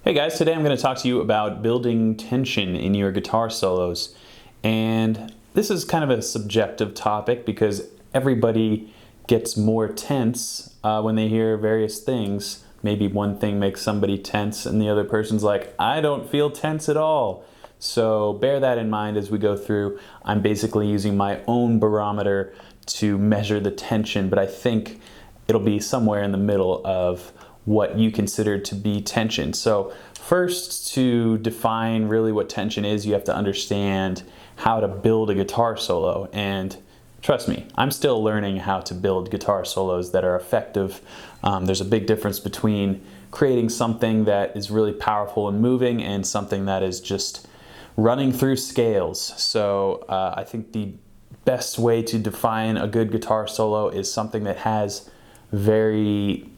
Hey guys, today I'm going to talk to you about building tension in your guitar solos. And this is kind of a subjective topic because everybody gets more tense when they hear various things. Maybe one thing makes somebody tense and the other person's like, I don't feel tense at all. So bear that in mind as we go through. I'm basically using my own barometer to measure the tension, but I think it'll be somewhere in the middle of what you consider to be tension. So first, to define really what tension is, you have to understand how to build a guitar solo. And trust me, I'm still learning how to build guitar solos that are effective. There's a big difference between creating something that is really powerful and moving and something that is just running through scales. So I think the best way to define a good guitar solo is something that has very,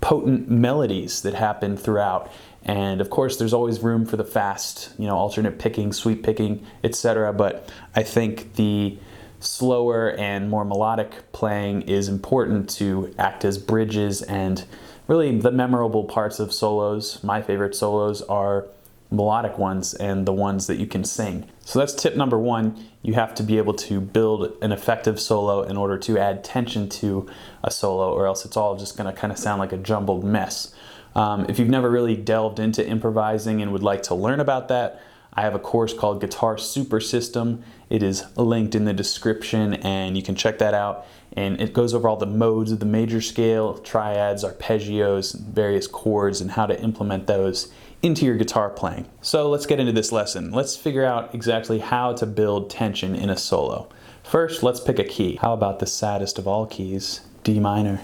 potent melodies that happen throughout. And of course, there's always room for the fast, alternate picking, sweep picking, etc. But I think the slower and more melodic playing is important to act as bridges, and really the memorable parts of solos, my favorite solos, are melodic ones and the ones that you can sing. So that's tip number one. You have to be able to build an effective solo in order to add tension to a solo, or else it's all just going to kind of sound like a jumbled mess. If you've never really delved into improvising and would like to learn about that, I have a course called Guitar Super System. It is linked in the description and you can check that out. And it goes over all the modes of the major scale, triads, arpeggios, various chords, and how to implement those into your guitar playing. So let's get into this lesson. Let's figure out exactly how to build tension in a solo. First, let's pick a key. How about the saddest of all keys, D minor?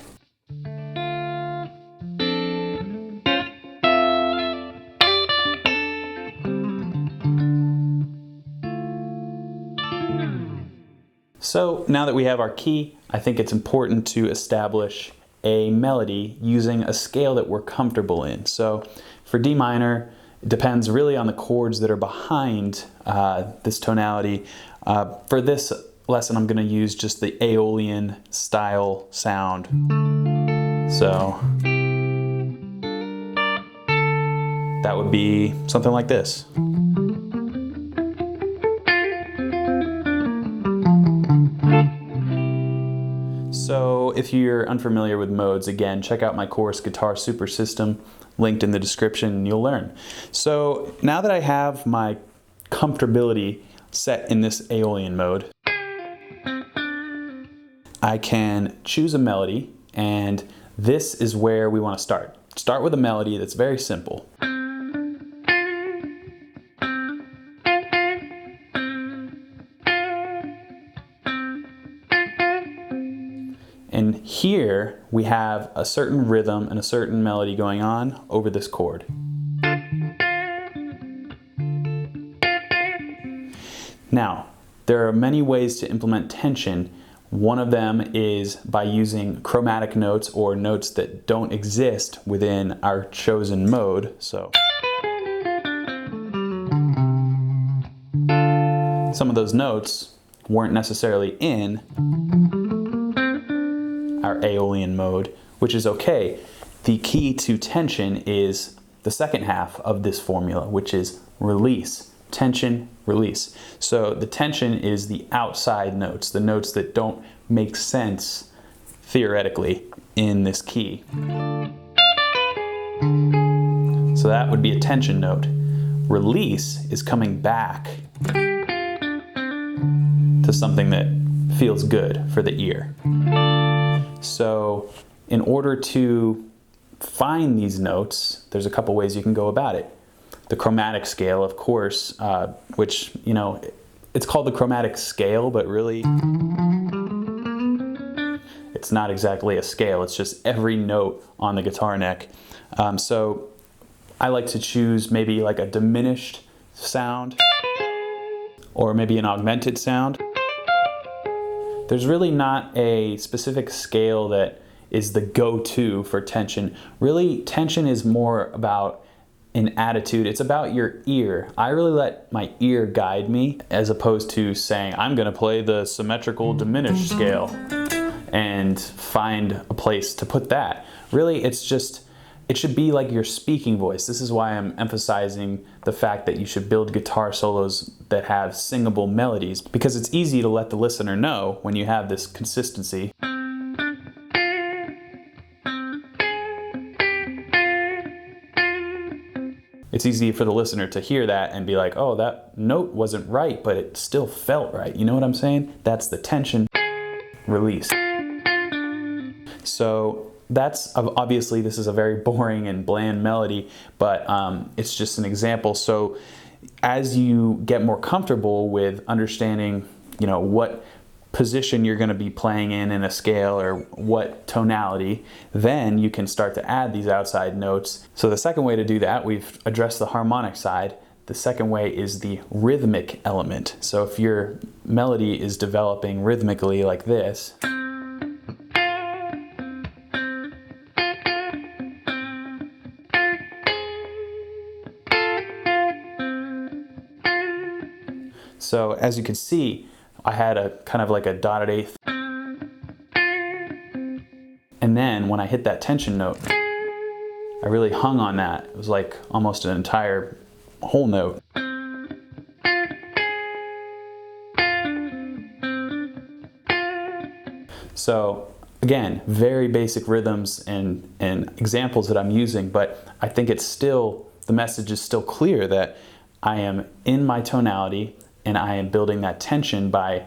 So now that we have our key, I think it's important to establish a melody using a scale that we're comfortable in. So for D minor, it depends really on the chords that are behind this tonality. For this lesson, I'm going to use just the Aeolian style sound. So that would be something like this. So if you're unfamiliar with modes, again, check out my course, Guitar Super System, linked in the description, and you'll learn. So now that I have my comfortability set in this Aeolian mode, I can choose a melody, and this is where we want to start. Start with a melody that's very simple. And here we have a certain rhythm and a certain melody going on over this chord. Now, there are many ways to implement tension. One of them is by using chromatic notes, or notes that don't exist within our chosen mode. So some of those notes weren't necessarily in our Aeolian mode, which is okay. The key to tension is the second half of this formula, which is release. Tension, release. So the tension is the outside notes, the notes that don't make sense theoretically in this key. So that would be a tension note. Release is coming back to something that feels good for the ear. So in order to find these notes, there's a couple ways you can go about it. The chromatic scale, of course, which, it's called the chromatic scale, but really it's not exactly a scale. It's just every note on the guitar neck. So I like to choose maybe like a diminished sound or maybe an augmented sound. There's really not a specific scale that is the go-to for tension. Really, tension is more about an attitude. It's about your ear. I really let my ear guide me, as opposed to saying, I'm gonna play the symmetrical diminished scale and find a place to put that. Really, it's just it should be like your speaking voice. This is why I'm emphasizing the fact that you should build guitar solos that have singable melodies, because it's easy to let the listener know when you have this consistency. It's easy for the listener to hear that and be like, oh, that note wasn't right, but it still felt right. You know what I'm saying? That's the tension release. So that's, obviously this is a very boring and bland melody, but it's just an example. So as you get more comfortable with understanding, what position you're going to be playing in a scale or what tonality, then you can start to add these outside notes. So the second way to do that, we've addressed the harmonic side. The second way is the rhythmic element. So if your melody is developing rhythmically like this, so as you can see, I had a kind of like a dotted eighth. And then when I hit that tension note, I really hung on that. It was like almost an entire whole note. So again, very basic rhythms and examples that I'm using, but I think it's still, the message is still clear that I am in my tonality, and I am building that tension by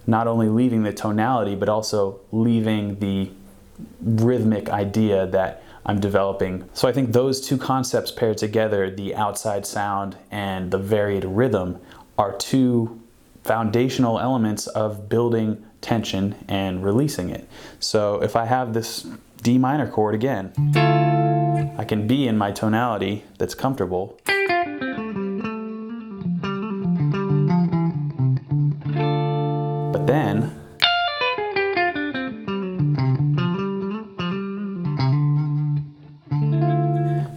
not only leaving the tonality, but also leaving the rhythmic idea that I'm developing. So I think those two concepts paired together, the outside sound and the varied rhythm, are two foundational elements of building tension and releasing it. So if I have this D minor chord again, I can be in my tonality that's comfortable. But then,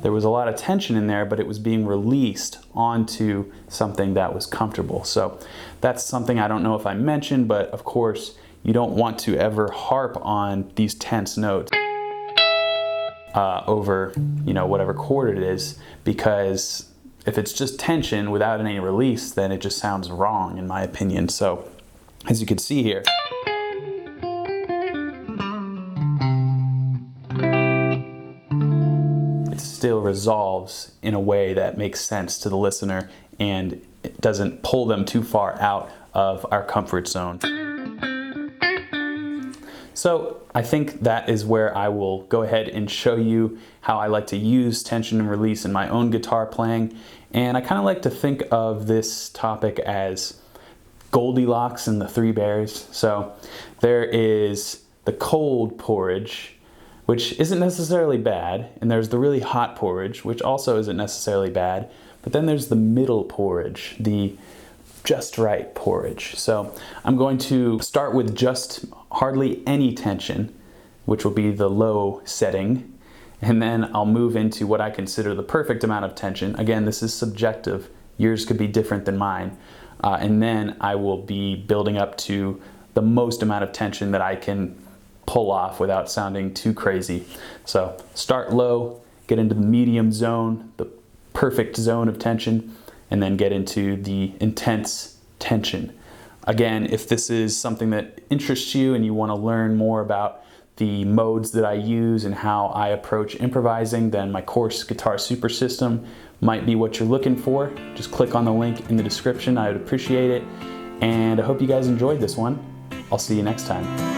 there was a lot of tension in there, but it was being released onto something that was comfortable. So that's something I don't know if I mentioned, but of course, you don't want to ever harp on these tense notes over, whatever chord it is, because if it's just tension without any release, then it just sounds wrong, in my opinion. So as you can see here, it still resolves in a way that makes sense to the listener and it doesn't pull them too far out of our comfort zone. So I think that is where I will go ahead and show you how I like to use tension and release in my own guitar playing. And I kind of like to think of this topic as Goldilocks and the Three Bears. So there is the cold porridge, which isn't necessarily bad, and there's the really hot porridge, which also isn't necessarily bad, but then there's the middle porridge, the just right porridge. So I'm going to start with just hardly any tension, which will be the low setting, and then I'll move into what I consider the perfect amount of tension. Again, this is subjective. Yours could be different than mine. And then I will be building up to the most amount of tension that I can pull off without sounding too crazy. So start low, get into the medium zone, the perfect zone of tension, and then get into the intense tension. Again, if this is something that interests you and you want to learn more about the modes that I use and how I approach improvising, then my course, Guitar Super System, might be what you're looking for. Just click on the link in the description. I would appreciate it. And I hope you guys enjoyed this one. I'll see you next time.